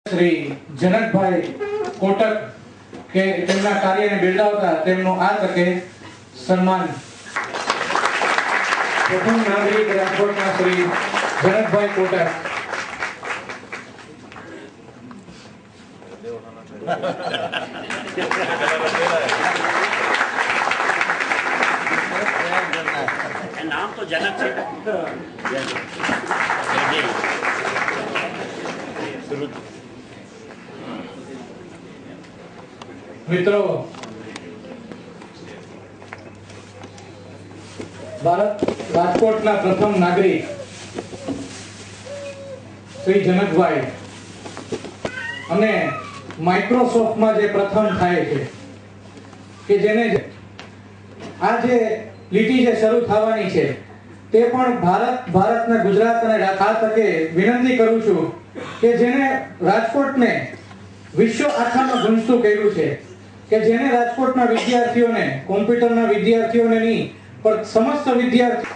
श्री जनकभाई कोटक के તેમના કાર્યને બિરદાવતા તેમનું આ તકે સન્માન પ્રથમ નાગરિક રાજકોટના શ્રી जनकभाई कोटक। नाम तो जनक है। मित्रों, भारत राजकोटना प्रथम नागरिक श्री जनकभाई अने माइक्रोसॉफ्ट में जे प्रथम थाय छे के जेने आ जे લીટી જે શરૂ થવાની છે તે પણ ભારતના ગુજરાત અને આ તકે વિનંતી કરું છું કે જેને રાજકોટને વિશ્વ આખામાં ગુંજતું કર્યું છે કે જેને રાજકોટના વિદ્યાર્થીઓને કોમ્પ્યુટરના વિદ્યાર્થીઓને નહીં પણ સમસ્ત વિદ્યાર્થી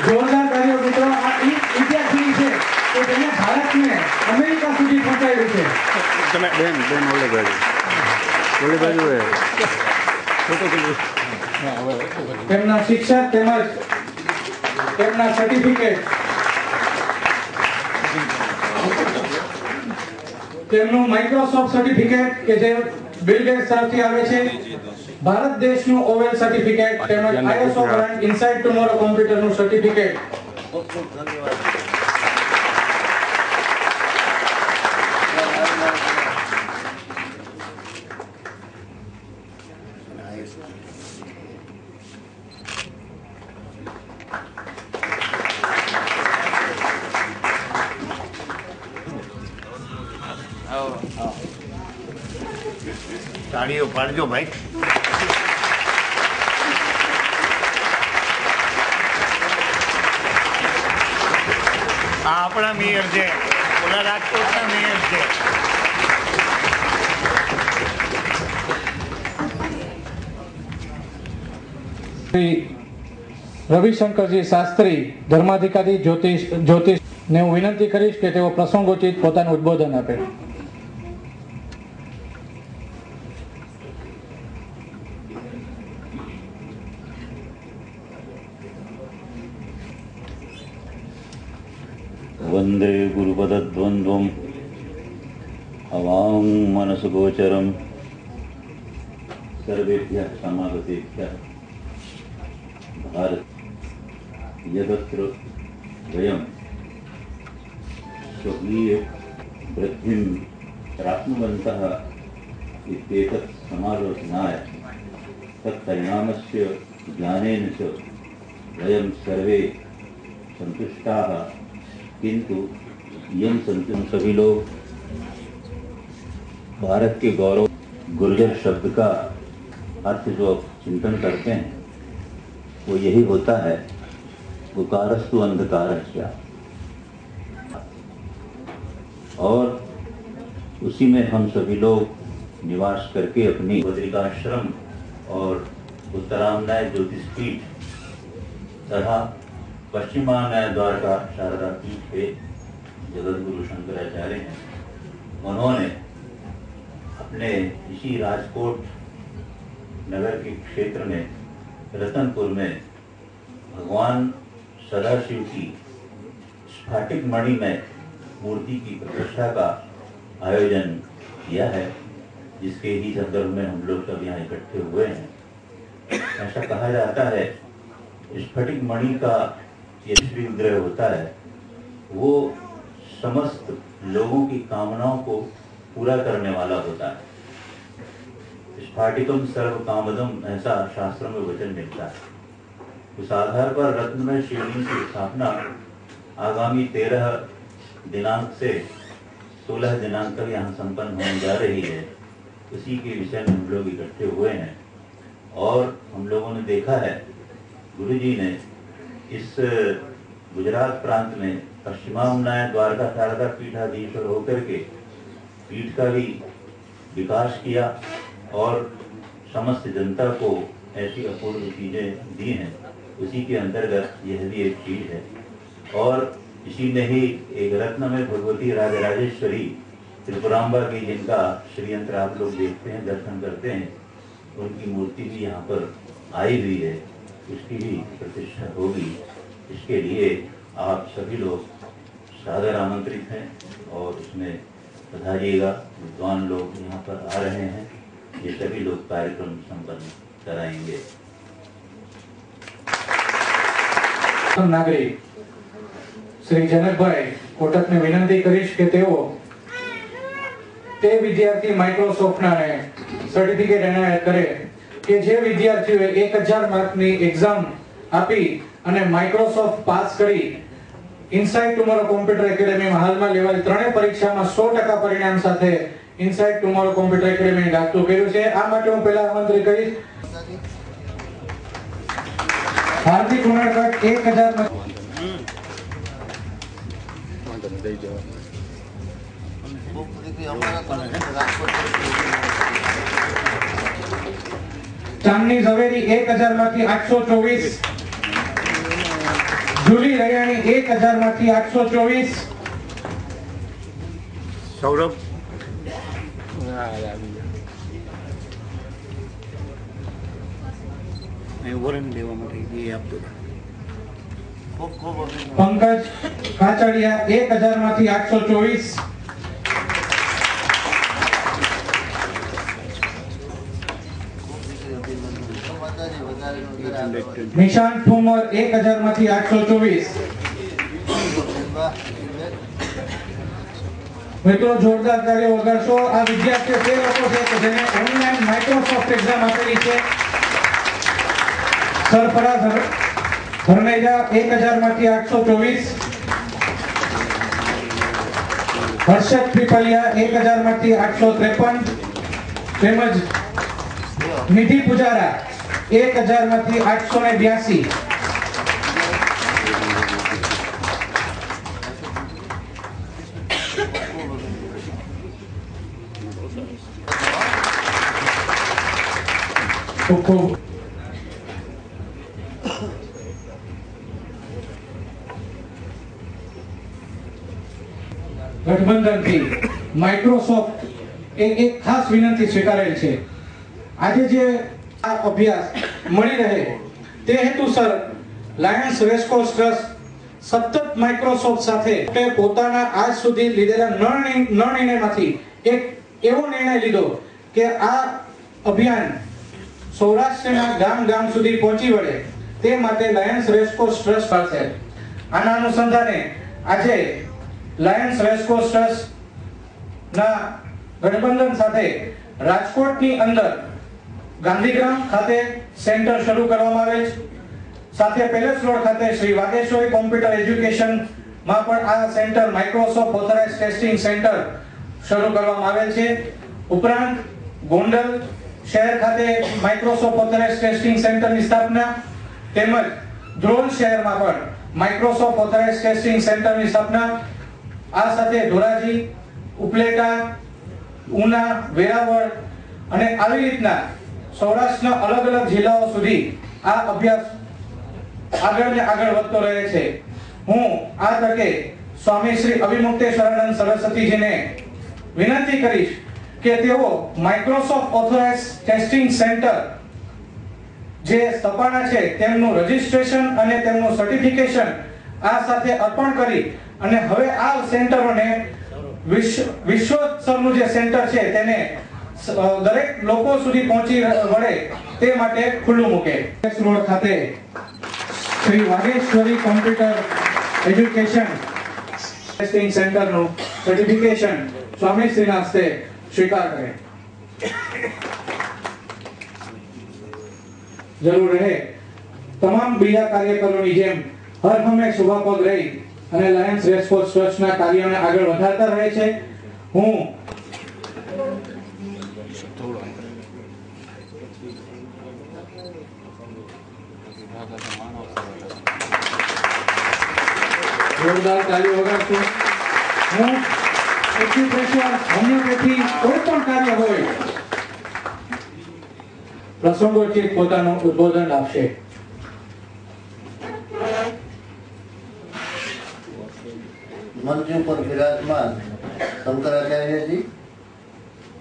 જોરદાર કાર્યો મિત્રો આ વિદ્યાર્થી છે કે જેને ભારતને અમેરિકા સુધી પહોંચાડ્યું છે। તમે બેન ઓલે બાજુ તેમના શિક્ષક તેમજ તેમના સર્ટિફિકેટ તેમનું માઇક્રોસોફ્ટ સર્ટિફિકેટ કે જે બિલ ગેટ્સ તરફથી આવે છે, ભારત દેશનું ઓવેલ સર્ટિફિકેટ તેમજ આઈએસઓ બ્રાન્ડ ઇનસાઇડ ટુમોરો કોમ્પ્યુટરનું સર્ટિફિકેટ। ताड़ियों पाड़जो भाई। आ अपना मेयर छे, ओला राजकोटना मेयर छे। श्री रविशंकरजी शास्त्री धर्माधिकारी ज्योतिष ने हूँ विनंती करीश के तेओ प्रसंगोचित पोतानुं उद्बोधन आपे। वंदे गुरुपदद्वन्द्वम् अवां मनसगोचरं सर्वेभ्यः समागतेभ्यः भारत यदत्र वयं स्वकीय वृद्धिं प्राप्नुवन्तः इत्येतत् समालोचनाय तत्परिणामस्य ज्ञानेन च वयं सर्वे सन्तुष्टाः, किंतु यम संतुष्ट सभी लोग भारत के गौरव गुर्जर शब्द का अर्थ जो चिंतन करते हैं वो यही होता है, गुकारस्तु अंधकारस्य, और उसी में हम सभी लोग निवास करके अपनी बद्रिकाश्रम और उत्तरामनाय ज्योतिष पीठ तथा पश्चिमानाय द्वारका शारदा पीठ के जगत गुरु शंकराचार्य हैं। उन्होंने अपने इसी राजकोट नगर के क्षेत्र में रतनपुर में भगवान सदाशिव की स्फटिक मणि में मूर्ति की प्रतिष्ठा का आयोजन किया है, जिसके ही संदर्भ में हम लोग सब यहाँ इकट्ठे हुए हैं। ऐसा कहा जाता है स्फटिक मणि का ये विग्रह होता है, वो समस्त लोगों की कामनाओं को पूरा करने वाला होता है। स्फाटिकम सर्व कामदम, ऐसा शास्त्रों में वचन मिलता है। उस आधार पर रत्नमय शिवलिंग की स्थापना आगामी 13 दिनांक से 16 दिनांक तक यहाँ संपन्न होने जा रही है। उसी के विषय में हम लोग इकट्ठे हुए हैं और हम लोगों ने देखा है गुरुजी ने इस गुजरात प्रांत में पश्चिमामनाय द्वारका शारदा पीठाधीश्वर होकर के पीठ का भी विकास किया और समस्त जनता को ऐसी अपूर्व चीजें दी हैं। उसी के अंतर्गत यह भी एक चीज है। और इसी में ही एक रत्न में भगवती राजराजेश्वरी त्रिपुरांबा की, जिनका श्रीयंत्र आप लोग देखते हैं, दर्शन करते हैं, उनकी मूर्ति भी यहाँ पर आई हुई है, उसकी भी प्रतिष्ठा होगी। इसके लिए आप सभी लोग सादर आमंत्रित हैं और उसमें पधारिएगा। विद्वान लोग यहाँ पर आ रहे हैं, ये सभी लोग कार्यक्रम संपन्न कराएंगे। नागरिक श्री जनकभाई कोटकने विनंती करीश के तेओ ते विद्यार्थी माइक्रोसॉफ्टना ने सर्टिफिकेट एनायत करे કે જે વિદ્યાર્થીઓએ 1000 માર્કની એક્ઝામ આપી અને માઇક્રોસોફ્ટ પાસ કરી ઇનસાઇટ ટુમોરો કોમ્પ્યુટર એકેડેમીમાં હાલમાં લેવાયેલ ત્રણેય પરીક્ષામાં 100% પરિણામ સાથે ઇનસાઇટ ટુમોરો કોમ્પ્યુટર એકેડેમીને દાખલ કર્યું છે। આ માટે હું પહેલા આમંત્રિત કરીશ હાર્દિક ઉનાળકટ 1000 ચાંદની ઝવેરી 1000 માંથી 824, જુલી રૈયાણી 1000 માંથી 824, સૌરભ વોરંટ દેવા માટે એ આપતો પંકજ કાચડિયા 1000 માંથી 824, નિશાંત ઠુમર 1000 માંથી 824। મિત્રો જોરદાર તાળીઓ વગાડશો। આ વિદ્યાર્થીઓ તે લોકો છે કે જેને ઓનલાઈન માઇક્રોસોફ્ટ એક્ઝામ આપેલી છે। સરફરાઝ હરનેજા 1000 માંથી 824, હર્ષદ પીપલિયા 1000 માંથી 853, તેમજ નિધિ પુજારા 1000 માંથી 882, ખૂબ ગઠબંધનથી માઇક્રોસોફ્ટ એક ખાસ વિનંતી સ્વીકારેલ છે। આજે જે આ અભ્યાસ મળી રહે તે હેતુસર લાયન્સ રેસકોર્સ ટ્રસ્ટ સતત માઇક્રોસોફ્ટ સાથે તે પોતાના આજ સુધી લીધેલા નિર્ણયમાંથી એક એવો નિર્ણય લીધો કે આ અભિયાન સૌરાષ્ટ્રના ગામ સુધી પહોંચી વળે તે માટે લાયન્સ રેસકોર્સ ટ્રસ્ટ પાસે આના અનુસંધાને આજે લાયન્સ રેસકોર્સ ટ્રસ્ટ ના ગઠબંધન સાથે રાજકોટની અંદર ગાંધીગ્રામ ખાતે સેન્ટર શરૂ કરવામાં આવેલ છે। સાથે પેલેસ રોડ ખાતે શ્રી વાગેશ્વરી કોમ્પ્યુટર એજ્યુકેશન માં પણ આ centre Microsoft authorised testing centre શરૂ કરવામાં આવેલ છે। ઉપરાંત ગોંડલ શહેર ખાતે માઇક્રોસોફ્ટ ઓથોરાઇઝ્ડ ટેસ્ટિંગ સેન્ટરની સ્થાપના તેમજ ધ્રોલ શહેરમાં પણ માઇક્રોસોફ્ટ ઓથોરાઇઝ્ડ ટેસ્ટિંગ સેન્ટરની સ્થાપના। આ સાથે ધોરાજી, ઉપલેટા, ઉના, વેરાવળ અને આવી રીતના સૌરાષ્ટ્રના અલગ અલગ જિલ્લાઓ સુધી આ અભ્યાસ આગળ ને આગળ વધતો રહે છે। હું આ તકે સ્વામી શ્રી અભિમુક્તેશ્વરાનંદ સરસ્વતીજીને વિનંતી કરીશ કે તેઓ માઇક્રોસોફ્ટ ઓથોરાઇઝ્ડ ટેસ્ટિંગ સેન્ટર જે સ્થપાના છે તેમનું રજિસ્ટ્રેશન અને તેમનું સર્ટિફિકેશન આ સાથે અર્પણ કરી અને હવે આ સેન્ટરોને વિશ્વસ્તરનું જે સેન્ટર છે તેને દરેક લોકો સુધી પહોંચી વળે તે માટે ખુલ્લું મૂકે। રોડ ખાતે Shri Vageshwari computer education testing સેન્ટરનું સર્ટિફિકેશન સ્વામીશ્રીના હસ્તે સ્વીકાર કરે। જરૂર રહે તમામ બીજા કાર્યકરોની જેમ હર હંમેશ ઉભા પગ રહી અને લાયન્સ રેસકોર્સ ટ્રસ્ટના કાર્યોને આગળ વધારતા રહે છે। હું જોરદાર તાળી વગાડશું। હું એક્યુપ્રેશર, હોમિયોપેથી કોઈ પણ કાર્ય હોય પ્રસંગોચિત પોતાનું ઉદ્બોધન આપશે। મંચ ઉપર વિરાજમાન શંકરાચાર્યજી,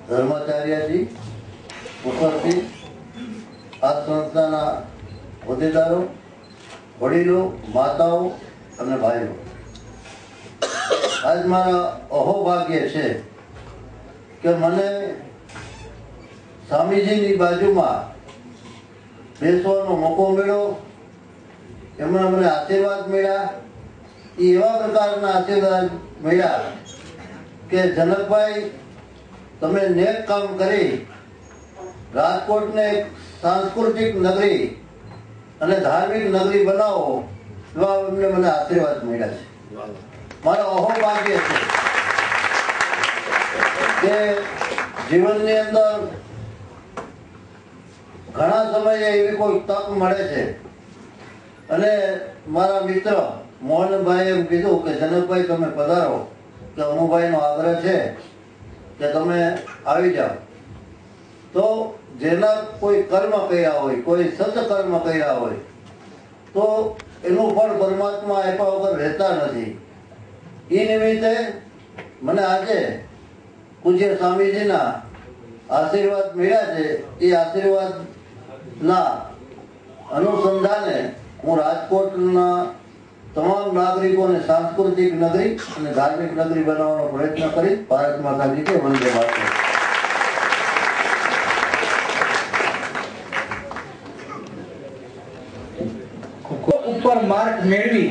ધર્માચાર્યજી, ઉપસ્થિત આ સંસ્થાના હોદ્દેદારો, વડીલો, માતાઓ અને ભાઈઓ, આજ મારા અહોભાગ્ય છે કે મને સ્વામીજીની બાજુમાં બેસવાનો મોકો મળ્યો. એમણે મને આશીર્વાદ મળ્યા. એ એવા પ્રકારના આશીર્વાદ મળ્યા કે જનકભાઈ, તમે નેક કામ કરી રાજકોટને એક સાંસ્કૃતિક નગરી અને ધાર્મિક નગરી બનાવો, એવા એમને મને આશીર્વાદ મળ્યા છે. મારો અહોભાગ્ય છે કે જીવનની અંદર ઘણા સમયે એવી કોઈ તક મળે છે. અને મારા મિત્ર મોહનભાઈ એમ કીધું કે જનકભાઈ તમે પધારો, કે અમુભાઈનો આગ્રહ છે કે તમે આવી જાઓ. તો જેના કોઈ કર્મ કર્યા હોય, કોઈ સત્કર્મ કર્યા હોય, તો એનું ફળ પરમાત્મા આપ્યા વગર રહેતા નથી. એ નિમિત્તે મને આજે પૂજ્ય સ્વામીજીના આશીર્વાદ મળ્યા છે. એ આશીર્વાદના અનુસંધાને હું રાજકોટના તમામ નાગરિકોને સાંસ્કૃતિક નગરી અને ધાર્મિક નગરી બનાવવાનો પ્રયત્ન કરી. ભારત માતા કી જય, વંદે માતરમ. ઉપર માર્ક મેળવી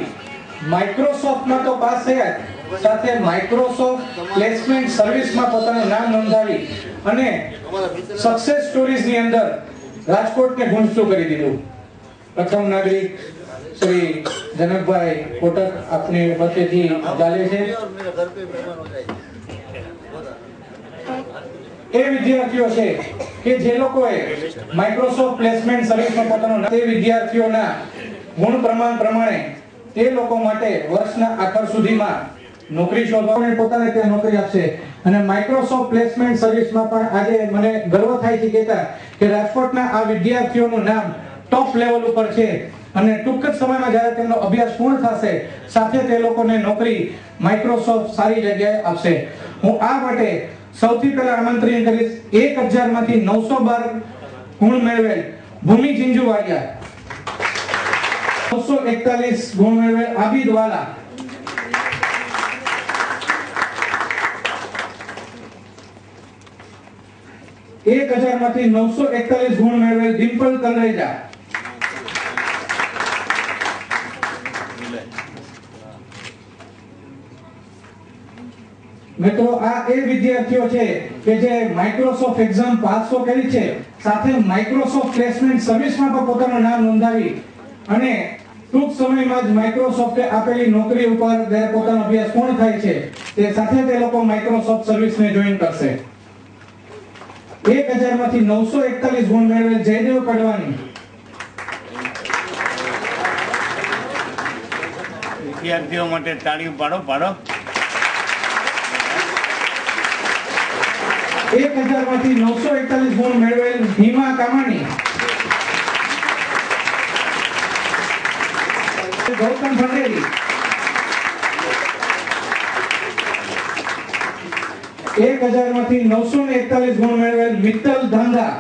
માઇક્રોસોફ્ટમાં તો પાસ થયા, સાથે માઇક્રોસોફ્ટ પ્લેસમેન્ટ સર્વિસમાં પોતાનું નામ નોંધાવી અને સક્સેસ સ્ટોરીઝની અંદર રાજકોટને ગુંજતું કરી દીધું. પ્રથમ નાગરિક શ્રી જનકભાઈ કોટક આપની વચ્ચેથી ચાલે છે. એ વિદ્યાર્થીઓ છે કે જે લોકોએ માઇક્રોસોફ્ટ પ્લેસમેન્ટ સર્વિસમાં પોતાનું તે વિદ્યાર્થીઓના ગુણ પ્રમાણ પ્રમાણે તે લોકો માટે વર્ષના આખર સુધીમાં નોકરી શોધવાની પોતાને ત્યાં નોકરી આપશે. અને માઇક્રોસોફ્ટ પ્લેસમેન્ટ સર્વિસમાં પણ આજે મને ગર્વ થાય છે કહેતા કે રાજકોટના આ વિદ્યાર્થીઓનું નામ ટોપ લેવલ ઉપર છે. અને ટૂંક જ સમયમાં જ્યારે તેમનો અભ્યાસ પૂર્ણ થશે, સાથે તે લોકોને નોકરી માઇક્રોસોફ્ટ સારી જગ્યાએ આપશે. હું આ માટે સૌથી પહેલા આમંત્રિત કરીશ 1000 માંથી 912 ગુણ મેળવેલ ભૂમિ જિંજુવાડિયા, 941 ગુણ મેળવેલ આબિદ વાલા, 1000 માંથી 941 ગુણ મેળવેલ ડિમ્પલ કલરેજા, મિત્રો આ એ વિદ્યાર્થીઓ છે કે જે માઇક્રોસોફ્ટ એક્ઝામ પાસ તો કરી છે, સાથે માઇક્રોસોફ્ટ પ્લેસમેન્ટ સર્વિસમાં પણ પોતાનું નામ નોંધાવી અને ટૂંક સમયમાં જ માઇક્રોસોફ્ટે આપેલી નોકરી ઉપર જ્યારે પોતાનો અભ્યાસ પૂર્ણ થાય છે તે સાથે તે લોકો માઇક્રોસોફ્ટ સર્વિસને જોઈન કરશે. 1000 માંથી 941 ગુણ મેળવેલ જયદેવ કડવાની, વિદ્યાર્થીઓ માટે તાળીઓ પાડો. 1000 માંથી 941 ગુણ મેળવેલ હિમા કામાણી, ગૌતમ ભંડેરી, 1000 માંથી 941 ગુણ મેળવેલ મિત્તલ ધાંધા,